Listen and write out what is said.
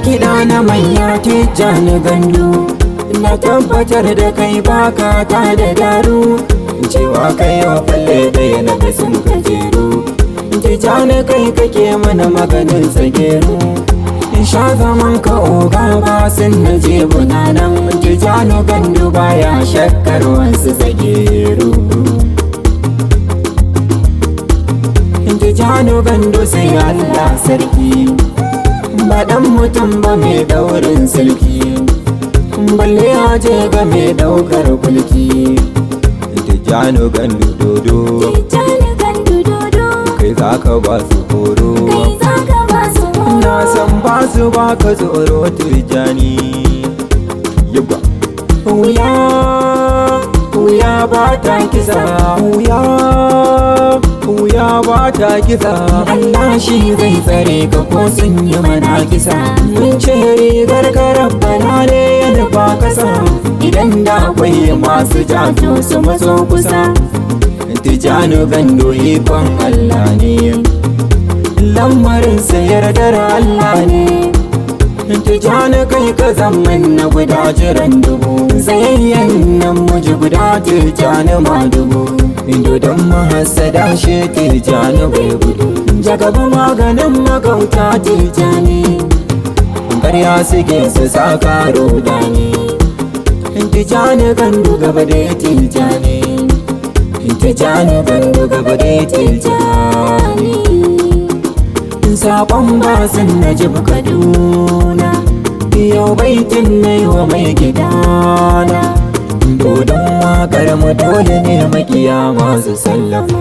kiɗa na manya Tijjani Gandu, na tabbatar da kai baka ta da daru, cewa kai wa falle ɗaya na sun gajeru. Tijjani kai kake mana maganin tsageru, in sha zaman ka oga ba sun na jebuna nan. Tijjani Gandu baya shakkar wasu tsageru. Tijjani Gandu sai Allah sarki, ba ɗan mutum ba mai daurin sulki, balle ya je ga mai daukar kulki. Tijjani Gandu dodo, kai za ka ba su horo, na san ba su ba ka tsoro. Tijjani yabba wuya ba ta kisa, wuya ba ta kisa. Allah shi zai tsare ka ko sun yi mana kisa. Mun ce rigar karar bana ne ya nufa kasa, idan da akwai masu jato su matso kusa. Tijjani Gandu ikon Allah ne, lamarinsa yardar Allah ne. Tijjani kai ka zaman na guda jiran dubu, tsayayyen nan muji guda Tijjani ma dubu. Indo don mahasada shi Tijjani bai gudu, jagaba maganin magauta Tijjani, ƙarya suke su saka rudani. Tijjani Gandu gaba da Tijjani, Tijjani Gandu gaba da Tijjani. Saƙon basin na jib Kaduna, yau baitin na yi wa mai gidana. Dodon waƙar mu dole ne makiya masu sallama.